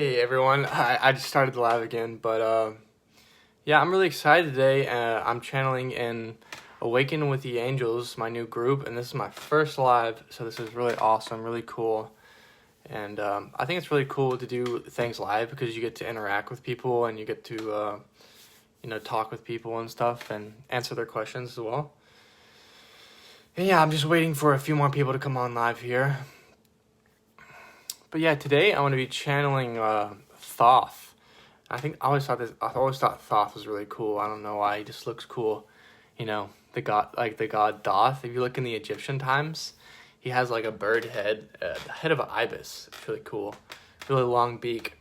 Hey everyone, I just started the live again, but yeah, I'm really excited today. I'm channeling in Awaken with the Angels, my new group, and this is my first live, so this is really awesome, really cool. And I think it's really cool to do things live because you get to interact with people and you get to, talk with people and stuff and answer their questions as well. And yeah, I'm just waiting for a few more people to come on live here. But yeah, today I want to be channeling Thoth. I always thought Thoth was really cool. I don't know why. He just looks cool. The god Thoth. If you look in the Egyptian times, he has like a bird head, the head of an ibis. It's really cool. Really long beak.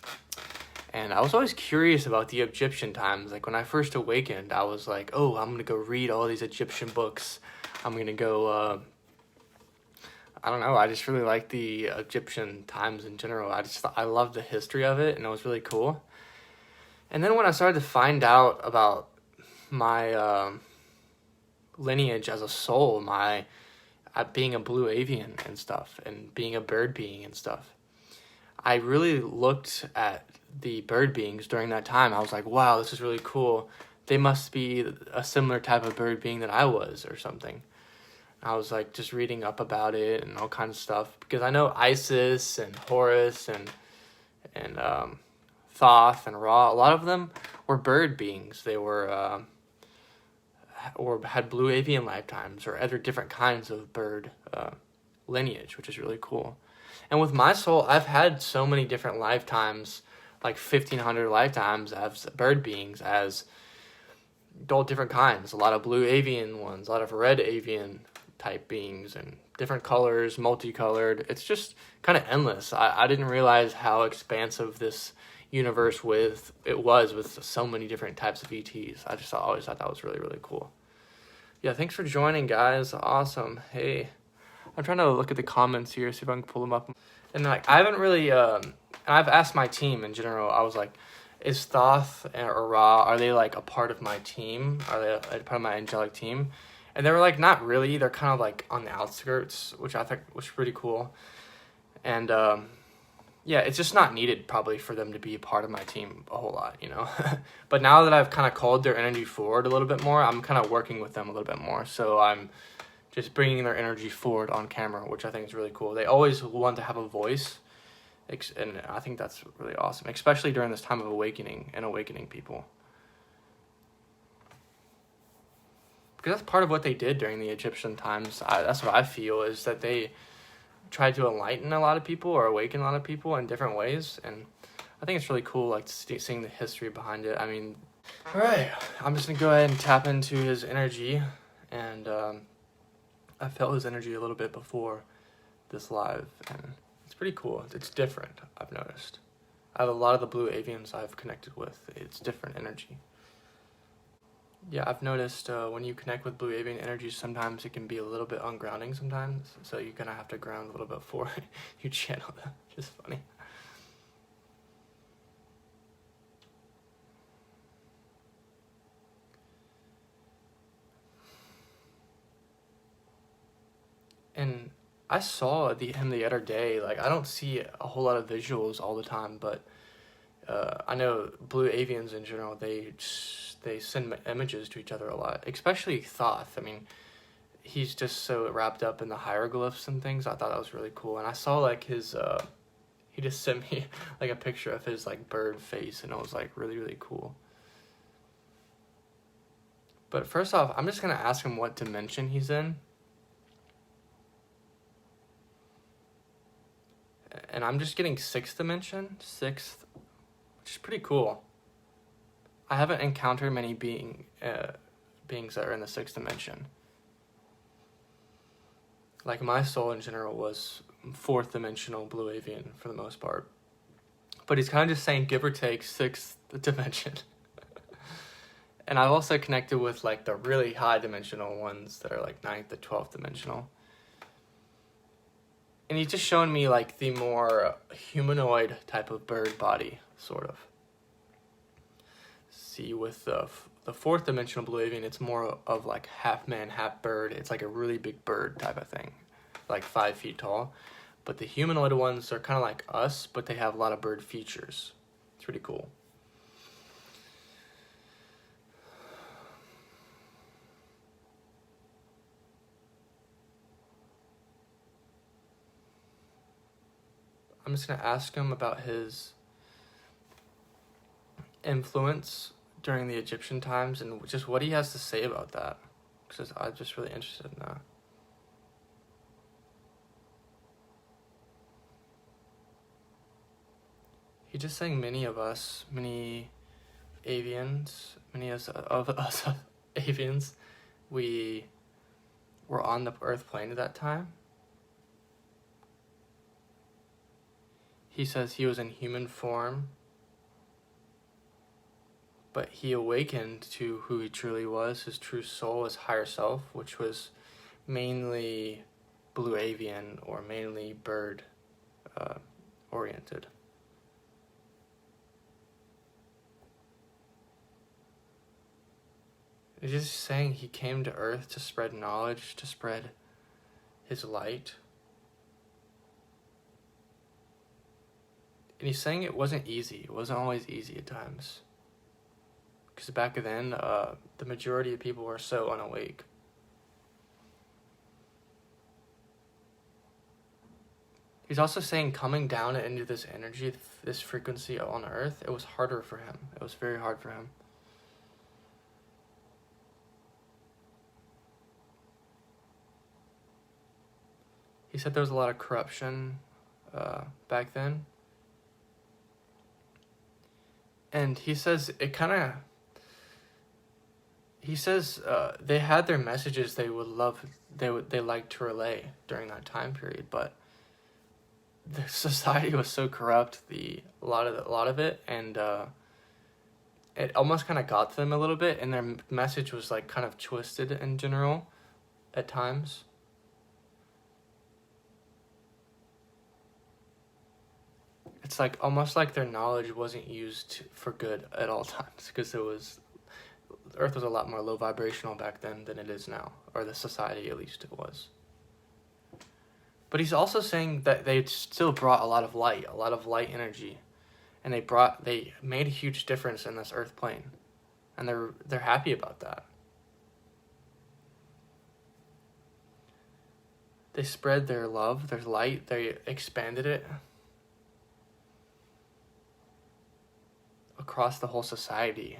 And I was always curious about the Egyptian times. Like when I first awakened, I was like, oh, I'm going to go read all these Egyptian books. I'm going to go, I don't know, I just really like the Egyptian times in general. I loved the history of it, and it was really cool. And then when I started to find out about my lineage as a soul, my being a blue avian and stuff, and being a bird being and stuff, I really looked at the bird beings during that time. I was like, wow, this is really cool. They must be a similar type of bird being that I was or something. I was like just reading up about it and all kinds of stuff because I know Isis and Horus and Thoth and Ra. A lot of them were bird beings. They were or had blue avian lifetimes or other different kinds of bird lineage, which is really cool. And with my soul, I've had so many different lifetimes, like 1,500 lifetimes as bird beings, as all different kinds. A lot of blue avian ones, a lot of red avian type beings, and different colors, multicolored. It's just kind of endless. I didn't realize how expansive this universe was with so many different types of ETs. I always thought that was really, really cool. Yeah, thanks for joining, guys. Awesome. Hey, I'm trying to look at the comments here, see if I can pull them up. And I haven't really, I've asked my team in general. I was like, is Thoth or Ra, are they like a part of my team? Are they a part of my angelic team? And they were like, not really. They're kind of like on the outskirts, which I think was pretty cool. And yeah, it's just not needed probably for them to be a part of my team a whole lot, But now that I've kind of called their energy forward a little bit more, I'm kind of working with them a little bit more. So I'm just bringing their energy forward on camera, which I think is really cool. They always want to have a voice, and I think that's really awesome, especially during this time of awakening and awakening people. Because that's part of what they did during the Egyptian times. That's what I feel, is that they tried to enlighten a lot of people or awaken a lot of people in different ways. And I think it's really cool, like, seeing the history behind it. I mean, all right, I'm just going to go ahead and tap into his energy. And I felt his energy a little bit before this live. And it's pretty cool. It's different, I've noticed. I have a lot of the blue avians I've connected with. It's different energy. Yeah, I've noticed when you connect with blue avian energies, sometimes it can be a little bit ungrounding sometimes. So you're going to have to ground a little bit before you channel them. Just funny. And I saw him the other day. Like, I don't see a whole lot of visuals all the time, but I know blue avians in general, they send images to each other a lot, especially Thoth. I mean, he's just so wrapped up in the hieroglyphs and things. I thought that was really cool. And I saw like his, he just sent me like a picture of his like bird face, and it was like really, really cool. But first off, I'm just going to ask him what dimension he's in. And I'm just getting 6th dimension, which is pretty cool. I haven't encountered many beings that are in the 6th dimension. Like, my soul in general was 4th dimensional blue avian for the most part. But he's kind of just saying give or take 6th dimension. And I've also connected with like the really high dimensional ones that are like 9th to 12th dimensional. And he's just showing me like the more humanoid type of bird body, sort of. See, with the 4th dimensional blue avian, it's more of like half man, half bird. It's like a really big bird type of thing, like 5 feet tall. But the humanoid ones are kind of like us, but they have a lot of bird features. It's pretty cool. I'm just going to ask him about his influence during the Egyptian times and just what he has to say about that, because I'm just really interested in that. He's just saying many of us avians, avians, we were on the earth plane at that time. He says he was in human form, but he awakened to who he truly was, his true soul, his higher self, which was mainly Blue Avian or mainly bird oriented. He's just saying he came to earth to spread knowledge, to spread his light. And he's saying it wasn't easy. It wasn't always easy at times. Because back then, the majority of people were so unawake. He's also saying coming down into this energy, this frequency on Earth, it was harder for him. It was very hard for him. He said there was a lot of corruption back then. And he says they had their messages they liked to relay during that time period, but the society was so corrupt, a lot of it, and it almost kind of got to them a little bit, and their message was like kind of twisted in general at times. It's like almost like their knowledge wasn't used for good at all times, because Earth was a lot more low vibrational back then than it is now, or the society at least it was. But he's also saying that they still brought a lot of light energy, and they made a huge difference in this Earth plane, and they're happy about that. They spread their love, their light, they expanded it across the whole society.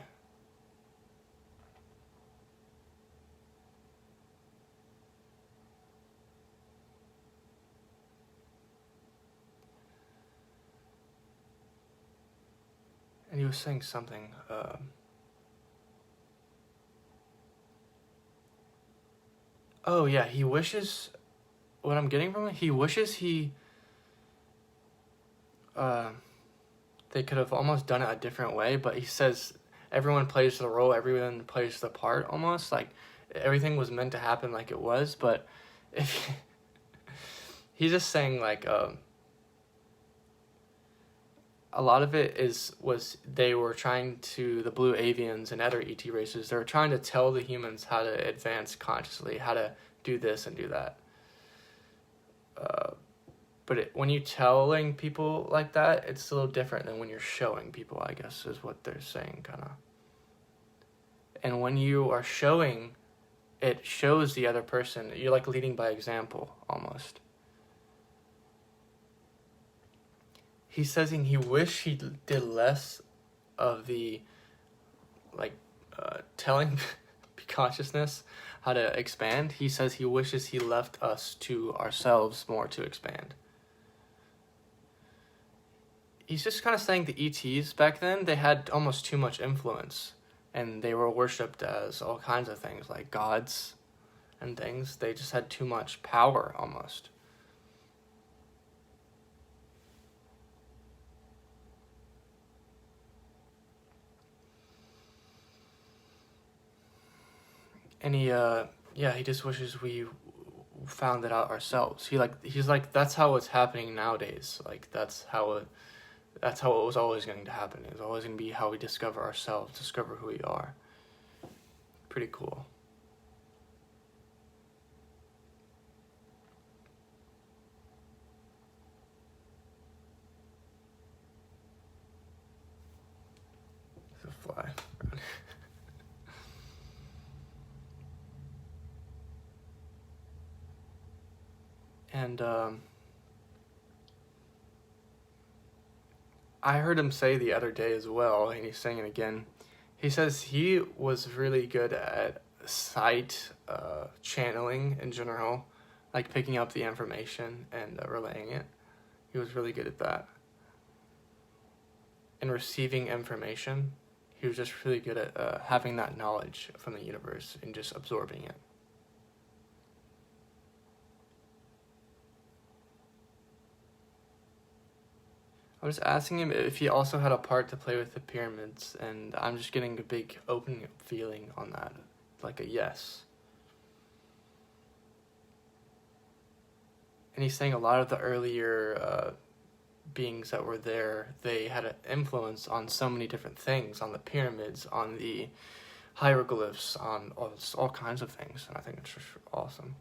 And he was saying something. Oh yeah, he wishes. What I'm getting from it, he wishes they could have almost done it a different way, but he says everyone plays the role, everyone plays the part almost, like everything was meant to happen like it was, but if he's just saying like a lot of it was they were trying to, the Blue Avians and other ET races, they were trying to tell the humans how to advance consciously, how to do this and do that. But when you're telling people like that, it's a little different than when you're showing people, I guess, is what they're saying, kind of. And when you are showing, it shows the other person. You're like leading by example, almost. He's saying he wished he did less of the, like, telling consciousness how to expand. He says he wishes he left us to ourselves more to expand. He's just kind of saying the ETs back then, they had almost too much influence, and they were worshipped as all kinds of things, like gods and things. They just had too much power, almost. And he just wishes we found it out ourselves. He's like, that's how it's happening nowadays. Like, that's how it was always going to happen. It was always going to be how we discover ourselves, discover who we are. Pretty cool. And I heard him say the other day as well, and he's saying it again. He says he was really good at sight channeling in general, like picking up the information and relaying it. He was really good at that. And receiving information, he was just really good at having that knowledge from the universe and just absorbing it. I was asking him if he also had a part to play with the pyramids, and I'm just getting a big open feeling on that, like a yes. And he's saying a lot of the earlier beings that were there, they had an influence on so many different things, on the pyramids, on the hieroglyphs, on all kinds of things, and I think it's just awesome.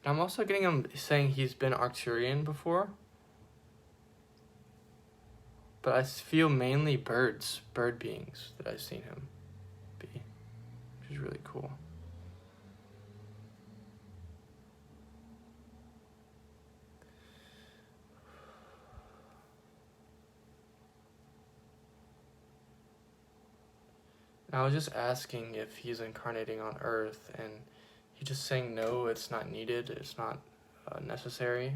I'm also getting him saying he's been Arcturian before. But I feel mainly bird beings that I've seen him be, which is really cool. And I was just asking if he's incarnating on Earth, and he's just saying no, it's not needed, it's not necessary.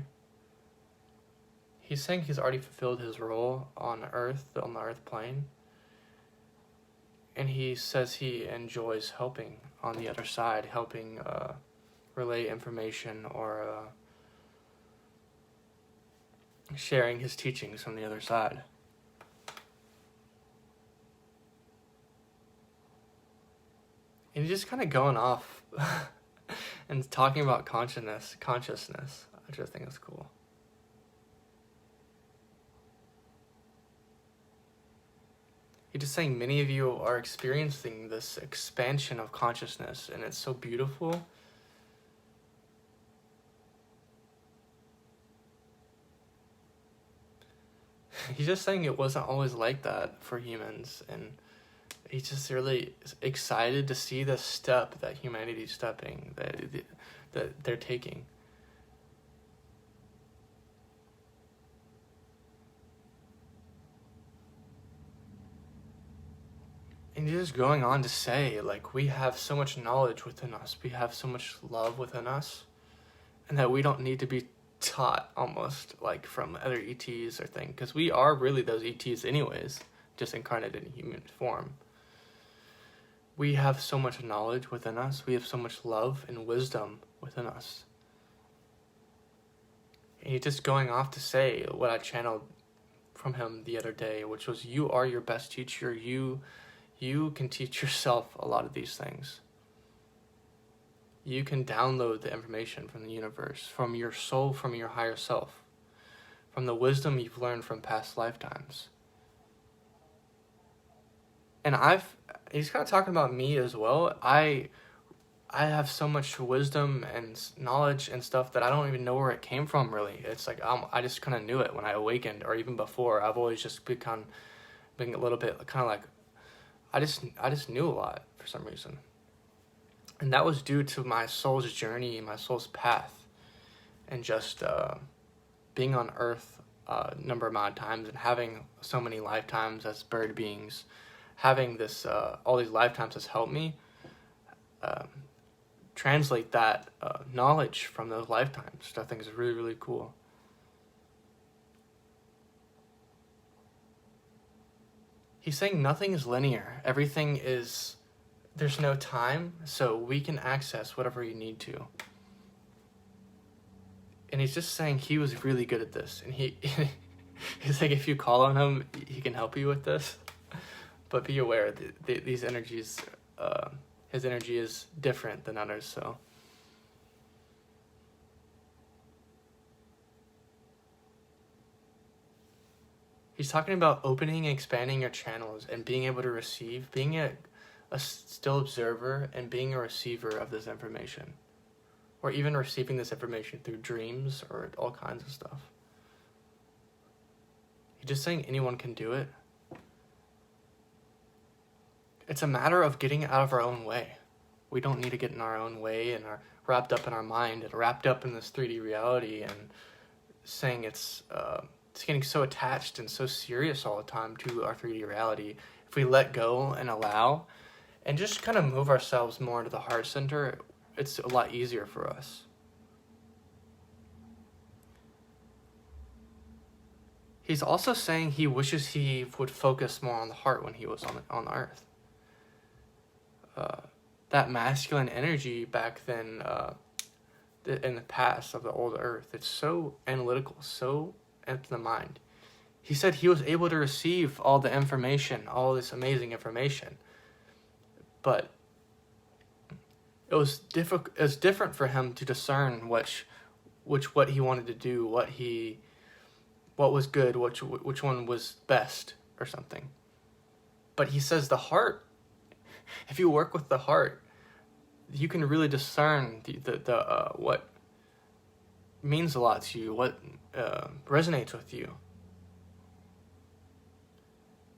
He's saying he's already fulfilled his role on Earth, on the Earth plane. And he says he enjoys helping on the other side, helping relay information or sharing his teachings from the other side. And he's just kind of going off and talking about consciousness, which I think is cool. He's just saying many of you are experiencing this expansion of consciousness, and it's so beautiful. He's just saying it wasn't always like that for humans, and he's just really excited to see the step that humanity's stepping, that they're taking. And he's just going on to say, like, we have so much knowledge within us, we have so much love within us, and that we don't need to be taught almost, like, from other ETs or things, because we are really those ETs anyways, just incarnated in human form. We have so much knowledge within us, we have so much love and wisdom within us. And he's just going off to say what I channeled from him the other day, which was, you are your best teacher, you can teach yourself a lot of these things. You can download the information from the universe, from your soul, from your higher self, from the wisdom you've learned from past lifetimes. And he's kind of talking about me as well. I have so much wisdom and knowledge and stuff that I don't even know where it came from, really. It's like I just kind of knew it when I awakened, or even before. I've always just being a little bit kind of like, I just knew a lot for some reason. And that was due to my soul's journey, my soul's path, and just being on Earth a number amount of times and having so many lifetimes as bird beings. Having this all these lifetimes has helped me translate that knowledge from those lifetimes, which I think is really, really cool. He's saying nothing is linear. Everything is, there's no time, so we can access whatever you need to. And he's just saying he was really good at this. And he's like, if you call on him, he can help you with this. But be aware, these energies, his energy is different than others, so. He's talking about opening and expanding your channels and being able to receive, being a still observer and being a receiver of this information. Or even receiving this information through dreams or all kinds of stuff. He's just saying anyone can do it. It's a matter of getting out of our own way. We don't need to get in our own way and are wrapped up in our mind and wrapped up in this 3D reality and saying it's getting so attached and so serious all the time to our 3D reality. If we let go and allow and just kind of move ourselves more into the heart center, it's a lot easier for us. He's also saying he wishes he would focus more on the heart when he was on Earth. That masculine energy back then, in the past of the old Earth, it's so analytical, so into the mind. He said he was able to receive all the information, all this amazing information, but it was different for him to discern what he wanted to do, what was good, which one was best or something. But he says the heart, if you work with the heart, you can really discern the what means a lot to you, what resonates with you.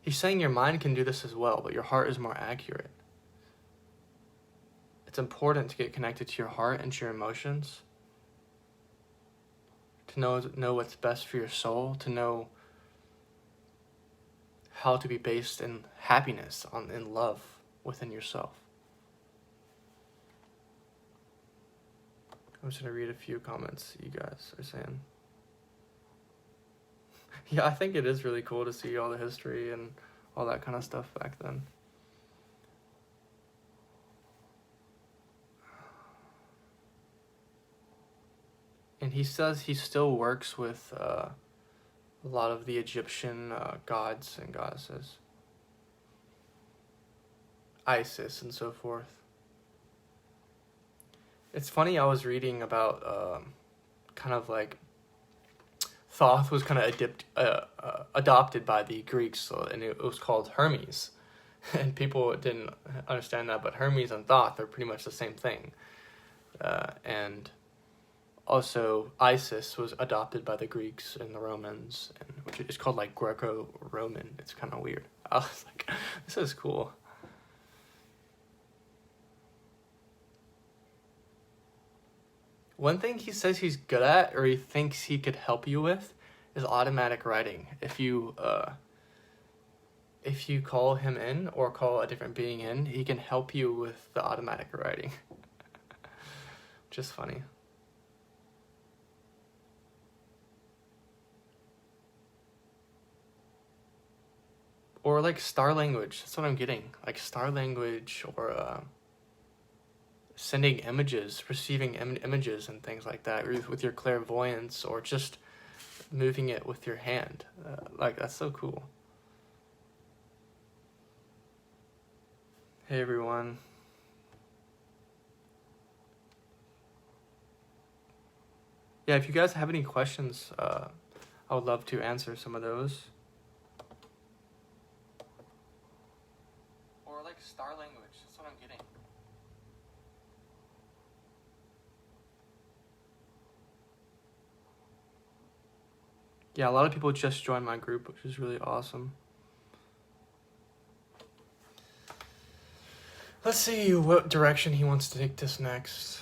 He's saying your mind can do this as well, but your heart is more accurate. It's important to get connected to your heart and to your emotions, to know what's best for your soul, to know how to be based in happiness, in love within yourself. I'm just going to read a few comments you guys are saying. Yeah, I think it is really cool to see all the history and all that kind of stuff back then. And he says he still works with a lot of the Egyptian gods and goddesses. Isis and so forth. It's funny, I was reading about kind of like Thoth was kind of adopted by the Greeks, and it was called Hermes. And people didn't understand that, but Hermes and Thoth are pretty much the same thing. And also Isis was adopted by the Greeks and the Romans, which is called like Greco-Roman. It's kind of weird. I was like, this is cool. One thing he says he's good at, or he thinks he could help you with, is automatic writing. If you call him in or call a different being in, he can help you with the automatic writing. Which is funny. Or like star language. That's what I'm getting. Like star language, or sending images, receiving images and things like that with your clairvoyance, or just moving it with your hand. Like, that's so cool. Hey everyone. Yeah, if you guys have any questions, I would love to answer some of those. Or like star language. That's what I'm getting. Yeah, a lot of people just joined my group, which is really awesome. Let's see what direction he wants to take this next.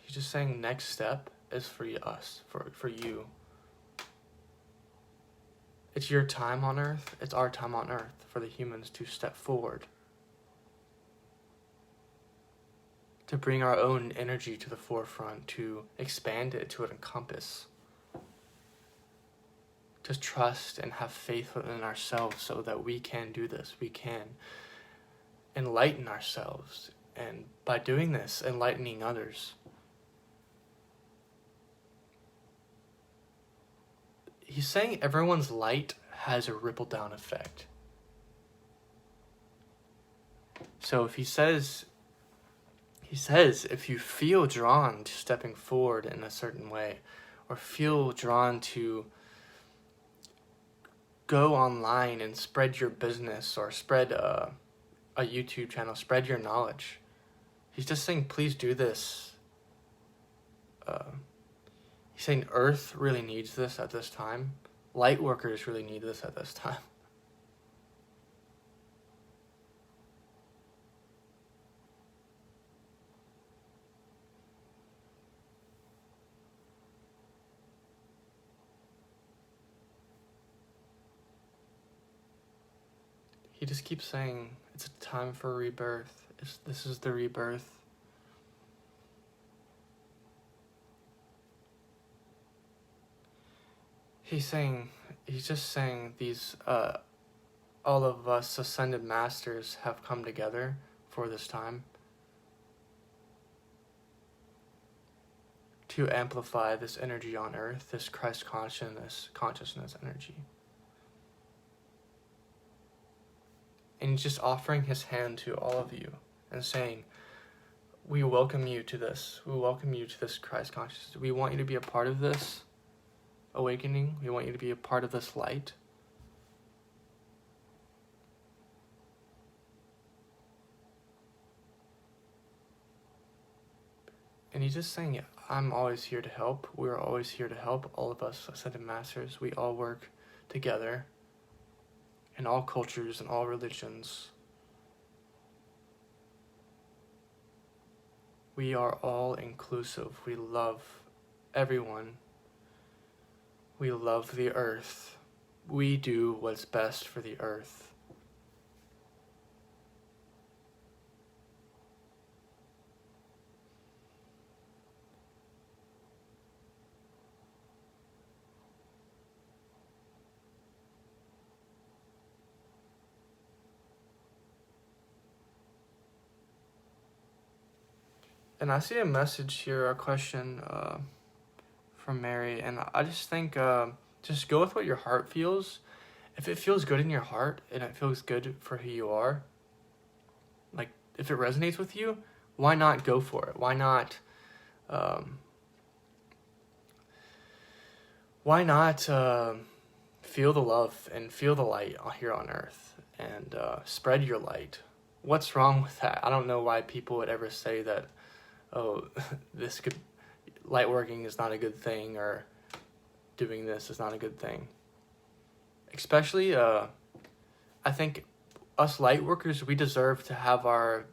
He's just saying next step is for us, for you. It's your time on Earth. It's our time on Earth for the humans to step forward. To bring our own energy to the forefront, to expand it, to encompass. To trust and have faith within ourselves so that we can do this. We can enlighten ourselves. And by doing this, enlightening others. He's saying everyone's light has a ripple down effect. So if he says if you feel drawn to stepping forward in a certain way, or feel drawn to go online and spread your business, or spread a YouTube channel. Spread your knowledge. He's just saying, please do this. He's saying Earth really needs this at this time. Light workers really need this at this time. He just keeps saying, it's a time for rebirth. This is the rebirth. He's just saying these, all of us ascended masters have come together for this time to amplify this energy on Earth, this Christ consciousness energy. And he's just offering his hand to all of you and saying, we welcome you to this. We welcome you to this Christ consciousness. We want you to be a part of this awakening. We want you to be a part of this light. And he's just saying, I'm always here to help. We're always here to help. All of us ascended masters, we all work together in all cultures and all religions. We are all inclusive. We love everyone. We love the earth. We do what's best for the earth. And I see a message here, a question from Mary, and I just think just go with what your heart feels. If it feels good in your heart and it feels good for who you are, like if it resonates with you, why not go for it? Why not feel the love and feel the light here on earth and spread your light? What's wrong with that? I don't know why people would ever say that, oh, light working is not a good thing, or doing this is not a good thing. Especially, I think us light workers, we deserve to have our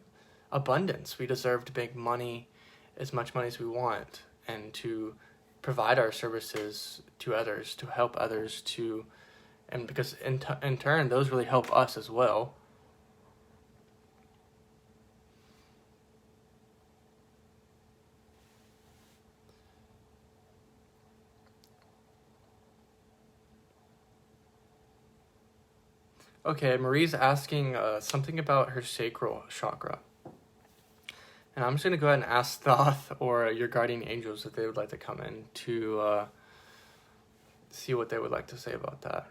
abundance. We deserve to make money, as much money as we want, and to provide our services to others, to help others, and because in turn, those really help us as well. Okay, Marie's asking something about her sacral chakra. And I'm just going to go ahead and ask Thoth or your guardian angels if they would like to come in to see what they would like to say about that.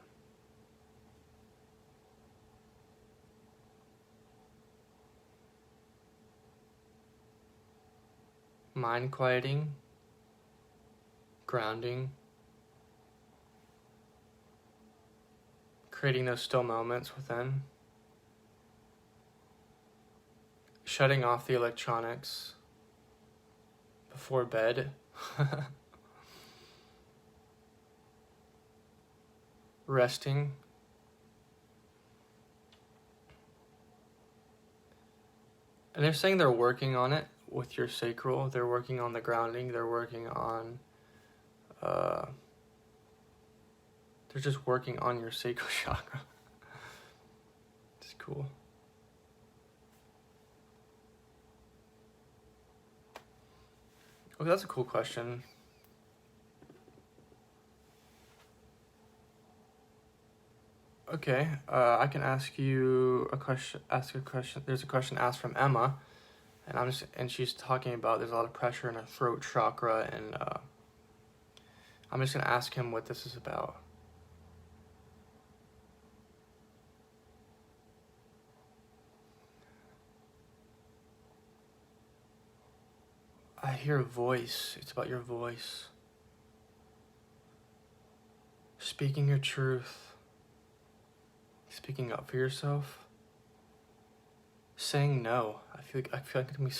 Mind quieting, grounding, creating those still moments within, shutting off the electronics before bed, resting, and they're saying they're working on it with your sacral. They're working on the grounding. They're working on they're just working on your sacral chakra. It's cool. Okay, that's a cool question. Okay, I can ask you a question. There's a question asked from Emma, and she's talking about there's a lot of pressure in her throat chakra, and I'm just gonna ask him what this is about. I hear a voice. It's about your voice. Speaking your truth. Speaking up for yourself. saying no. I feel like I'm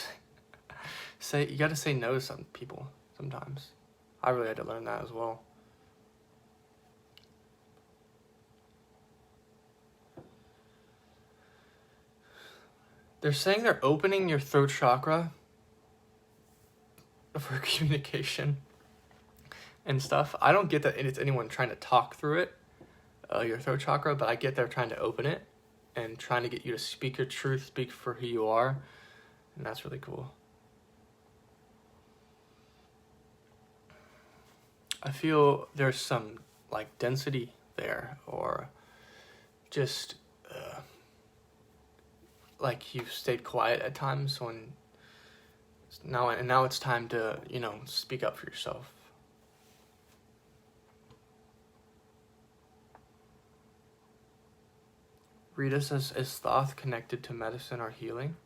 saying, you gotta say no to some people sometimes. I really had to learn that as well. They're saying they're opening your throat chakra for communication and stuff. I don't get that it's anyone trying to talk through it, your throat chakra, but I get they're trying to open it and trying to get you to speak your truth, speak for who you are, and that's really cool. I feel there's some like density there, or just like you've stayed quiet at times when now it's time to, speak up for yourself. Rita says, is Thoth connected to medicine or healing?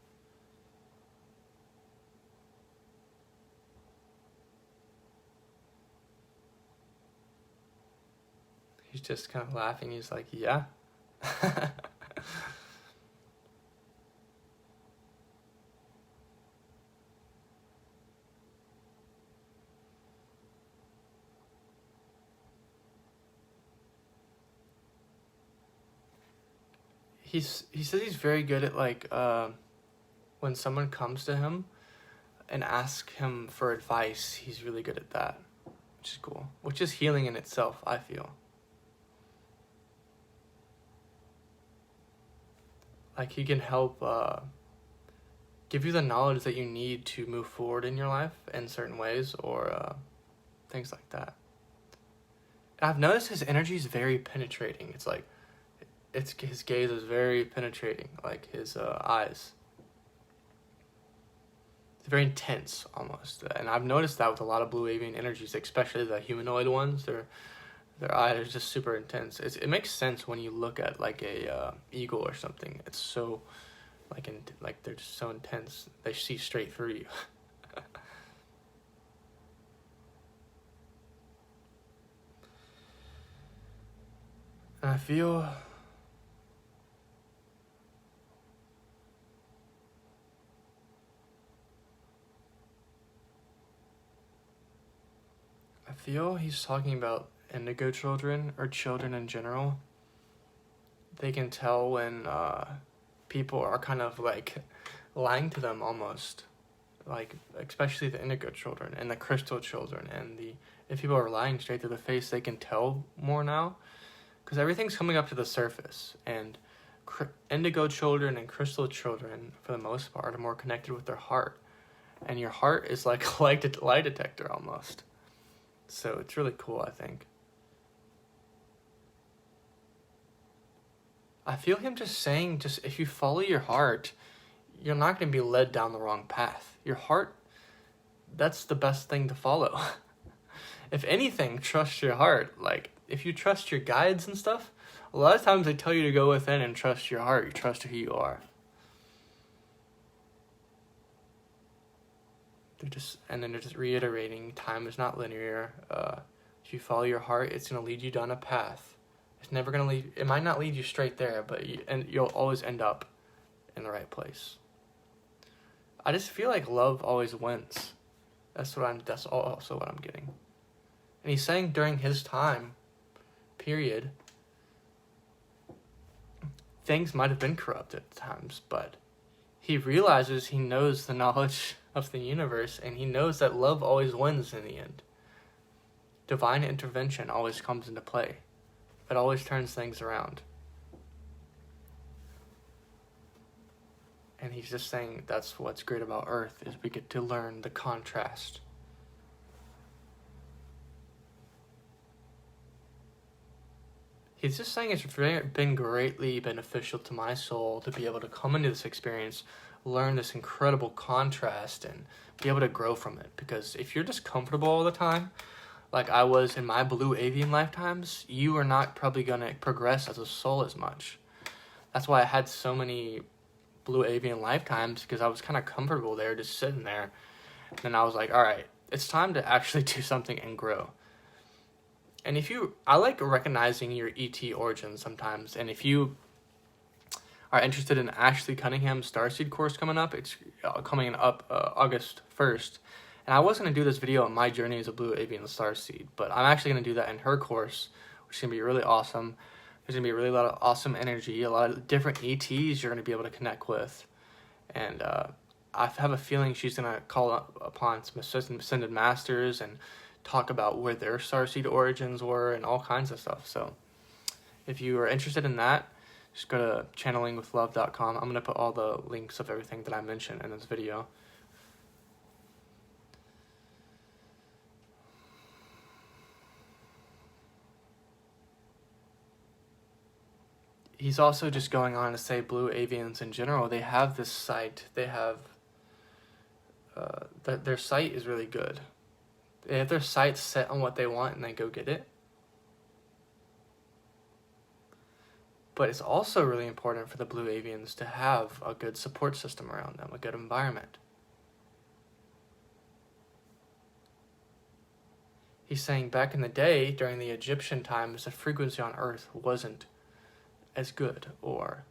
He's just kind of laughing. He's like, yeah. He says he's very good at like when someone comes to him and asks him for advice, he's really good at that, which is cool, which is healing in itself, I feel. Like he can help give you the knowledge that you need to move forward in your life in certain ways, or things like that. I've noticed his energy is very penetrating. It's like his gaze is very penetrating, like his eyes. It's very intense, almost. And I've noticed that with a lot of blue avian energies, especially the humanoid ones. Their eyes are just super intense. It makes sense when you look at like a eagle or something. It's so like they're just so intense. They see straight through you. And I feel he's talking about indigo children, or children in general. They can tell when people are kind of like lying to them almost, like especially the indigo children and the crystal children, and if people are lying straight to the face, they can tell more now because everything's coming up to the surface. And indigo children and crystal children, for the most part, are more connected with their heart, and your heart is like a lie detector almost. So it's really cool, I think. I feel him just saying, if you follow your heart, you're not going to be led down the wrong path. Your heart, that's the best thing to follow. If anything, trust your heart. Like, if you trust your guides and stuff, a lot of times they tell you to go within and trust your heart. You trust who you are. They're just reiterating, time is not linear. If you follow your heart, it's going to lead you down a path. It's never going to lead, it might not lead you straight there, but you'll always end up in the right place. I just feel like love always wins. That's also what I'm getting. And he's saying during his time period, things might have been corrupt at times, but he realizes he knows the knowledge of the universe, and he knows that love always wins in the end. Divine intervention always comes into play. It always turns things around. And he's just saying that's what's great about Earth, is we get to learn the contrast. He's just saying it's been greatly beneficial to my soul to be able to come into this experience, learn this incredible contrast, and be able to grow from it. Because if you're just comfortable all the time, like I was in my blue avian lifetimes, you are not probably going to progress as a soul as much. That's why I had so many blue avian lifetimes, because I was kind of comfortable there, just sitting there. And then I was like, all right, it's time to actually do something and grow. And I like recognizing your ET origin sometimes. And if you are interested in Ashley Cunningham's Starseed course coming up, it's coming up August 1st. And I was going to do this video on my journey as a Blue Avian Starseed, but I'm actually going to do that in her course, which is going to be really awesome. There's going to be a really lot of awesome energy, a lot of different ETs you're going to be able to connect with. And I have a feeling she's going to call upon some ascended masters and talk about where their Starseed origins were and all kinds of stuff. So if you are interested in that, just go to channelingwithlove.com. I'm going to put all the links of everything that I mentioned in this video. He's also just going on to say Blue Avians in general, they have this sight. They have, their sight is really good. They have their sights set on what they want and they go get it. But it's also really important for the Blue Avians to have a good support system around them, a good environment. He's saying back in the day, during the Egyptian times, the frequency on Earth wasn't as good, or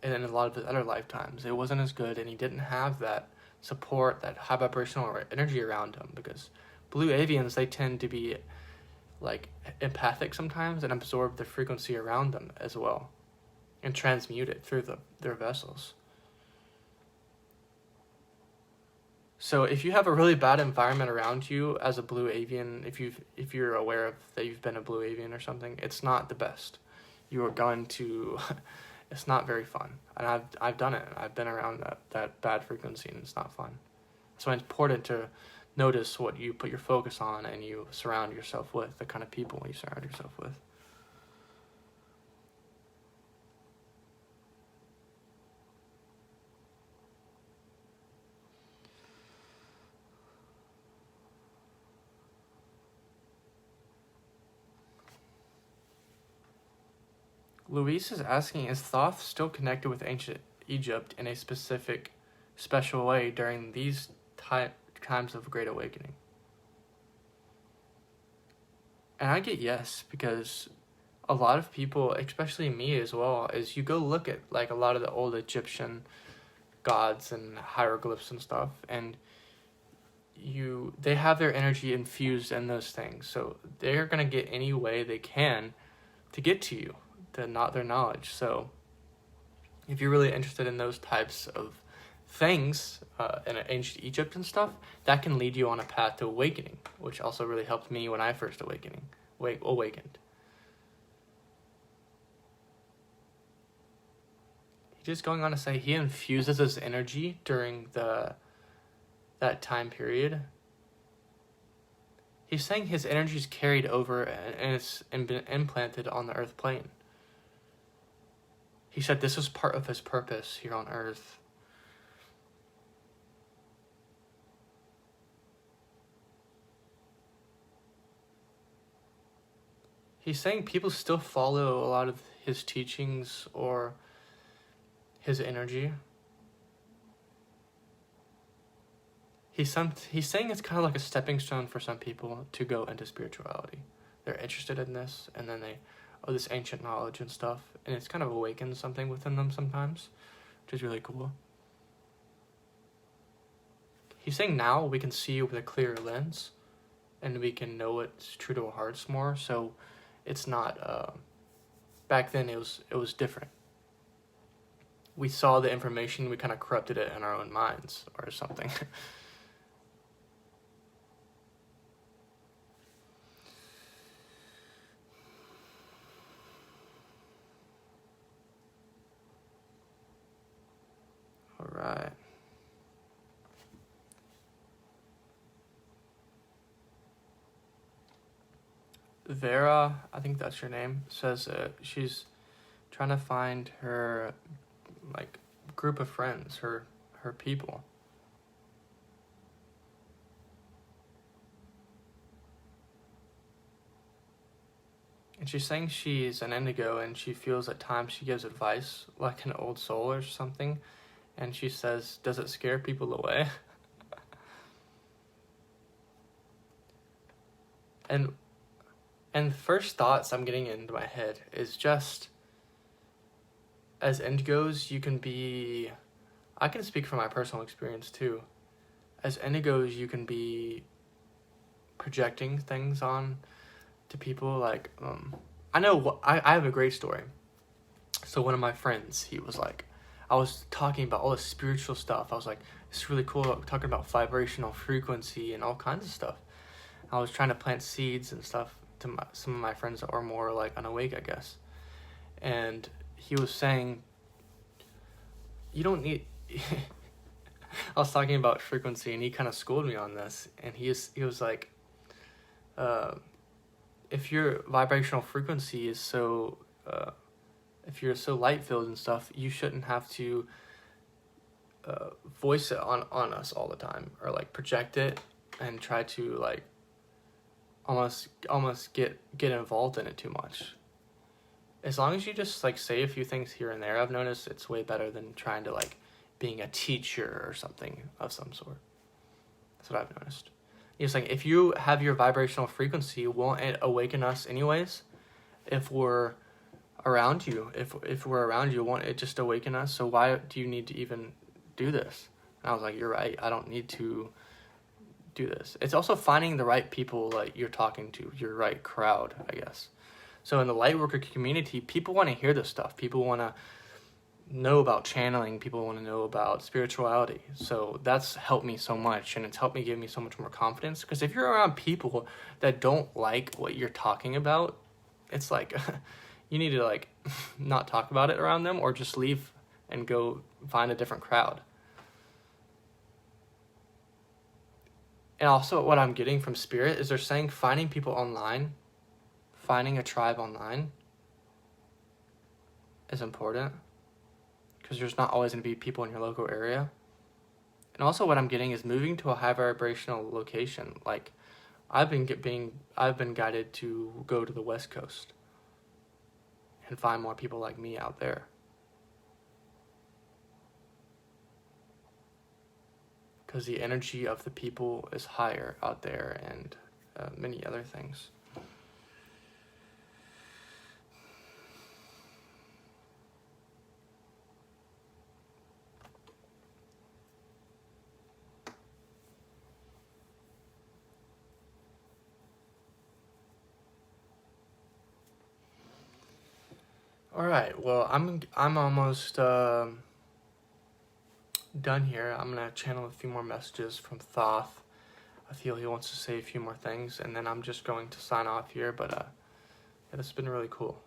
in a lot of his other lifetimes, it wasn't as good, and he didn't have that support, that high vibrational energy around him, because Blue Avians, they tend to be like empathic sometimes and absorb the frequency around them as well and transmute it through their vessels. So if you have a really bad environment around you as a Blue Avian, if you're aware of that you've been a Blue Avian or something, it's not the best. You are going to, it's not very fun. And I've done it. I've been around that bad frequency, and it's not fun. So it's important to notice what you put your focus on and you surround yourself with, the kind of people you surround yourself with. Luis is asking, is Thoth still connected with ancient Egypt in a special way during these times of Great Awakening? And I get yes, because a lot of people, especially me as well, is you go look at like a lot of the old Egyptian gods and hieroglyphs and stuff, and they have their energy infused in those things. So they're going to get any way they can to get to you, their knowledge. So if you're really interested in those types of things in ancient Egypt and stuff, that can lead you on a path to awakening, which also really helped me when I first awakened. He's just going on to say he infuses his energy during that time period. He's saying his energy is carried over and it's been implanted on the earth plane. He said this was part of his purpose here on earth. He's saying people still follow a lot of his teachings or his energy. He's saying it's kind of like a stepping stone for some people to go into spirituality. They're interested in this, and then this ancient knowledge and stuff, and it's kind of awakens something within them sometimes, which is really cool. He's saying now we can see with a clearer lens, and we can know what's true to our hearts more, so it's not, back then it was different. We saw the information, we kind of corrupted it in our own minds, or something. Alright. Vera, I think that's your name, says she's trying to find her like group of friends, her people. And she's saying she's an indigo and she feels at times she gives advice like an old soul or something. And she says, does it scare people away? And the first thoughts I'm getting into my head is just, as indigos, you can be, I can speak from my personal experience too. As indigos, you can be projecting things on to people. Like, I know, I have a great story. So one of my friends, he was like, I was talking about all this spiritual stuff. I was like, it's really cool talking about vibrational frequency and all kinds of stuff. I was trying to plant seeds and stuff to some of my friends that were more like unawake, I guess. And he was saying, you don't need... I was talking about frequency, and he kind of schooled me on this. And he was like, if your vibrational frequency is so... if you're so light-filled and stuff, you shouldn't have to voice it on us all the time, or like project it and try to like almost get involved in it too much. As long as you just like say a few things here and there, I've noticed it's way better than trying to like being a teacher or something of some sort. That's what I've noticed. It's like, if you have your vibrational frequency, won't it awaken us anyways? If we're around you, if we're around you, won't it just awaken us? So why do you need to even do this? And I was like, you're right, I don't need to do this. It's also finding the right people like you're talking to, your right crowd, I guess. So in the lightworker community, people want to hear this stuff. People want to know about channeling. People want to know about spirituality. So that's helped me so much, and it's helped me give me so much more confidence. Because if you're around people that don't like what you're talking about, it's like you need to like not talk about it around them, or just leave and go find a different crowd. And also what I'm getting from Spirit is they're saying finding people online, finding a tribe online is important, because there's not always going to be people in your local area. And also what I'm getting is moving to a high vibrational location. Like I've been guided to go to the West Coast and find more people like me out there. Because the energy of the people is higher out there, and many other things. All right, well, I'm almost done here. I'm gonna channel a few more messages from Thoth. I feel he wants to say a few more things, and then I'm just going to sign off here. But yeah, this has been really cool.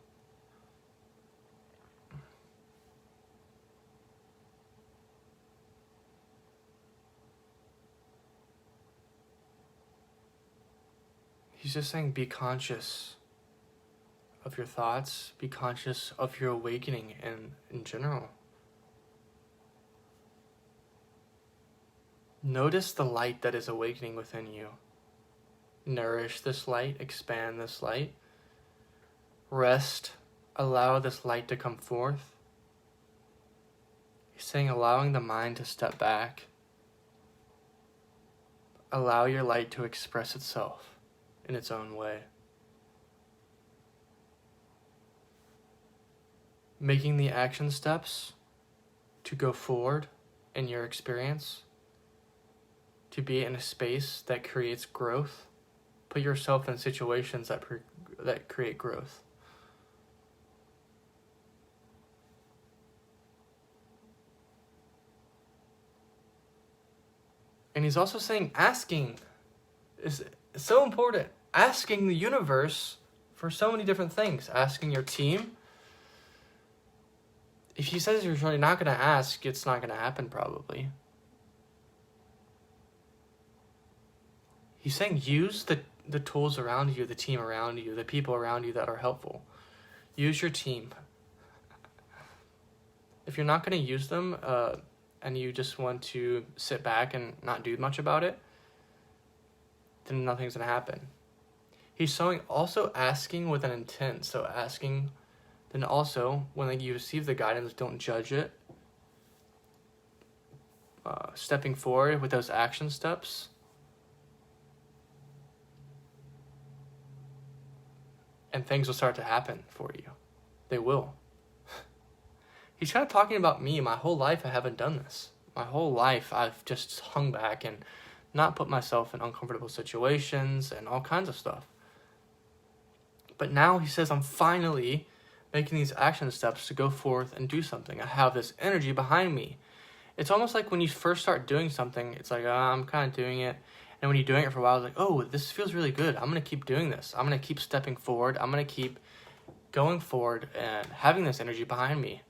He's just saying, be conscious of your thoughts, be conscious of your awakening, and in general. Notice the light that is awakening within you. Nourish this light, expand this light. Rest, allow this light to come forth. He's saying allowing the mind to step back. Allow your light to express itself in its own way. Making the action steps to go forward in your experience, to be in a space that creates growth. Put yourself in situations that create growth. And he's also saying asking is so important. Asking the universe for so many different things. Asking your team. If he says you're really not going to ask, it's not going to happen probably. He's saying use the tools around you, the team around you, the people around you that are helpful. Use your team. If you're not going to use them and you just want to sit back and not do much about it, then nothing's going to happen. He's showing also asking with an intent. So asking, then also when you receive the guidance, don't judge it. Stepping forward with those action steps. And things will start to happen for you. They will. he's kind of talking about me. My whole life I haven't done this. My whole life I've just hung back and not put myself in uncomfortable situations and all kinds of stuff. But now he says I'm finally making these action steps to go forth and do something. I have this energy behind me. It's almost like when you first start doing something, it's like, I'm kind of doing it. And when you're doing it for a while, it's like, oh, this feels really good. I'm going to keep doing this. I'm going to keep stepping forward. I'm going to keep going forward and having this energy behind me.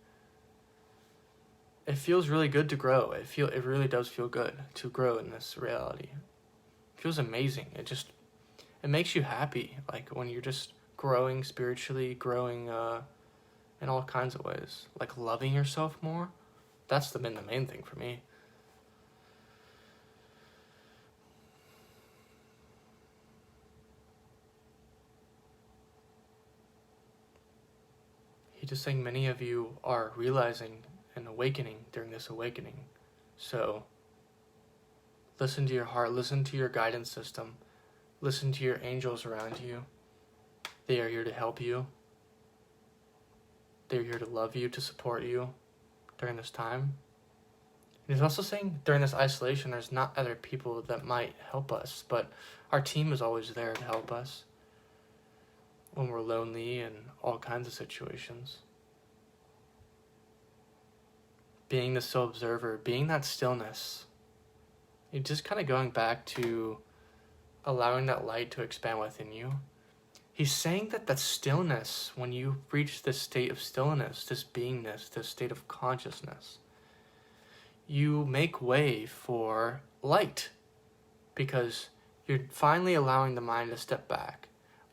It feels really good to grow. It really does feel good to grow in this reality. It feels amazing. It makes you happy. Like when you're just growing spiritually, growing in all kinds of ways. Like loving yourself more. That's been the main thing for me. He's just saying many of you are realizing and awakening during this awakening. So listen to your heart, listen to your guidance system, listen to your angels around you. They are here to help you. They're here to love you, to support you during this time. And he's also saying during this isolation, there's not other people that might help us, but our team is always there to help us when we're lonely and all kinds of situations. Being the still observer, being that stillness, you're just kind of going back to allowing that light to expand within you. He's saying that stillness, when you reach this state of stillness, this beingness, this state of consciousness, you make way for light because you're finally allowing the mind to step back,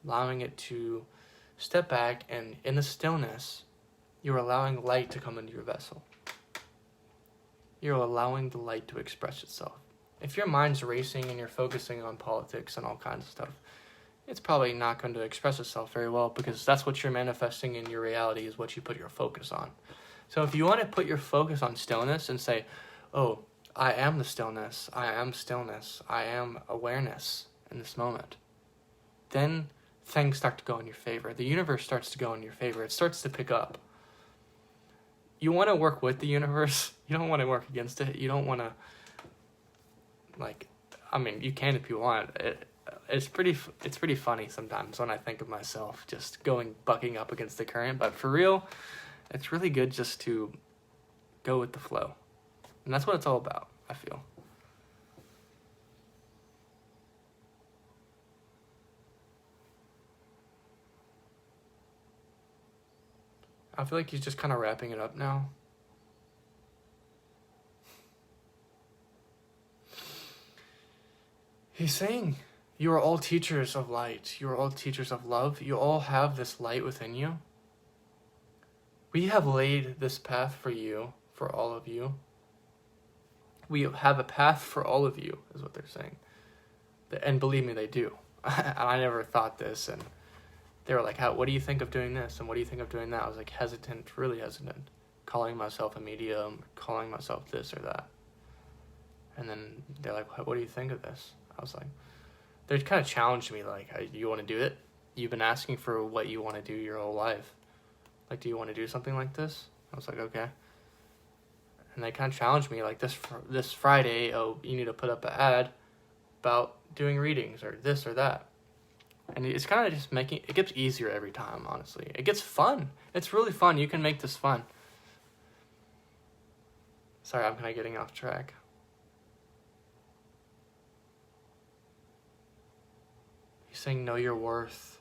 allowing it to step back, and in the stillness, you're allowing light to come into your vessel. You're allowing the light to express itself. If your mind's racing and you're focusing on politics and all kinds of stuff, it's probably not going to express itself very well because that's what you're manifesting in your reality is what you put your focus on. So if you want to put your focus on stillness and say, oh, I am the stillness, I am stillness, I am awareness in this moment, then things start to go in your favor. The universe starts to go in your favor. It starts to pick up. You want to work with the universe. You don't want to work against it. You don't want to, you can if you want. It's pretty funny sometimes when I think of myself just bucking up against the current. But for real, it's really good just to go with the flow. And that's what it's all about, I feel. I feel like he's just kind of wrapping it up now. He's saying, you are all teachers of light. You are all teachers of love. You all have this light within you. We have laid this path for you, for all of you. We have a path for all of you, is what they're saying. And believe me, they do. I never thought this, and they were like, what do you think of doing this? And what do you think of doing that? I was like hesitant, really hesitant. Calling myself a medium, calling myself this or that. And then they're like, what do you think of this? I was like, they kind of challenged me, like, you want to do it? You've been asking for what you want to do your whole life. Like, do you want to do something like this? I was like, okay. And they kind of challenged me, like, this Friday, oh, you need to put up an ad about doing readings or this or that. And it's kind of just it gets easier every time, honestly. It gets fun. It's really fun. You can make this fun. Sorry, I'm kind of getting off track. He's saying, know your worth.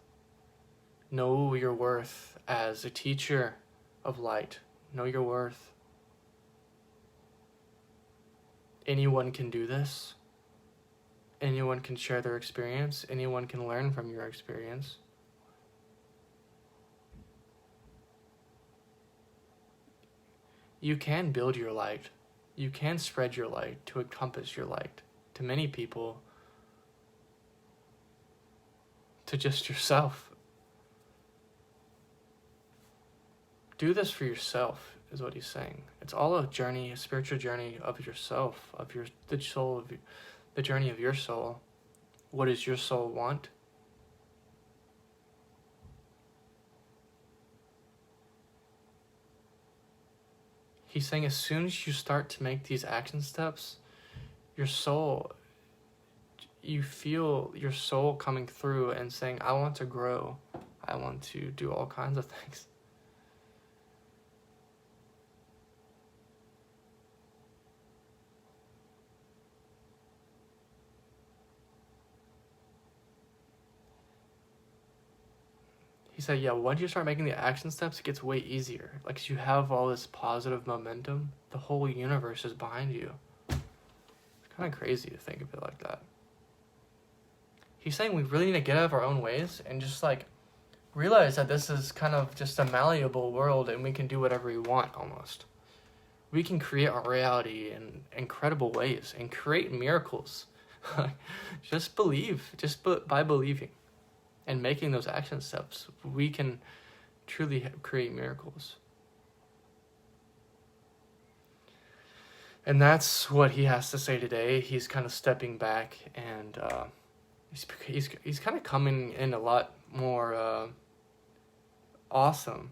Know your worth as a teacher of light. Know your worth. Anyone can do this. Anyone can share their experience. Anyone can learn from your experience. You can build your light. You can spread your light to encompass your light to many people, to just yourself. Do this for yourself, is what he's saying. It's all a journey, a spiritual journey of yourself, of the soul of you. The journey of your soul. What does your soul want? he's saying as soon as you start to make these action steps, your soul, you feel your soul coming through and saying, I want to grow. I want to do all kinds of things. He said, yeah, once you start making the action steps, it gets way easier. Like, you have all this positive momentum. The whole universe is behind you. It's kind of crazy to think of it like that. He's saying we really need to get out of our own ways and just, like, realize that this is kind of just a malleable world and we can do whatever we want, almost. We can create our reality in incredible ways and create miracles. Just believe. By believing and making those action steps, we can truly create miracles. And that's what he has to say today. He's kind of stepping back, and he's kind of coming in a lot more awesome,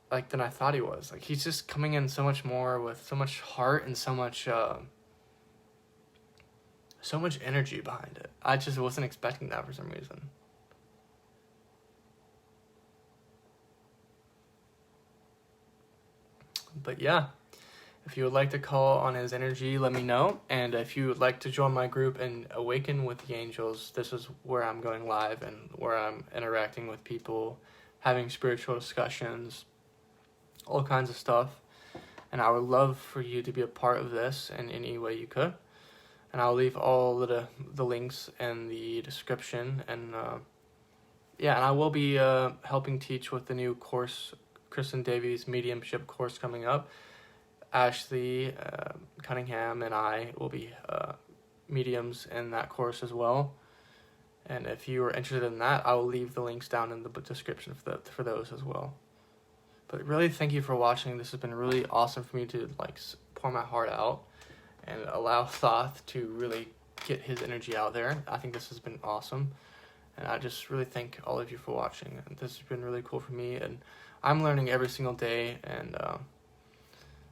like, than I thought he was. Like, he's just coming in so much more with so much heart and so much energy behind it. I just wasn't expecting that for some reason. But yeah, if you would like to call on his energy, let me know. And if you would like to join my group and awaken with the angels, this is where I'm going live and where I'm interacting with people, having spiritual discussions, all kinds of stuff. And I would love for you to be a part of this in any way you could. And I'll leave all the links in the description. And and I will be helping teach with the new course, Kristen Davies mediumship course coming up. Ashley Cunningham and I will be mediums in that course as well. And if you are interested in that, I will leave the links down in the description for those as well. But really, thank you for watching. This has been really awesome for me to, like, pour my heart out and allow Thoth to really get his energy out there. I think this has been awesome. And I just really thank all of you for watching. And this has been really cool for me. And I'm learning every single day. And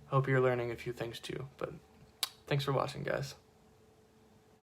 hope you're learning a few things too. But thanks for watching, guys.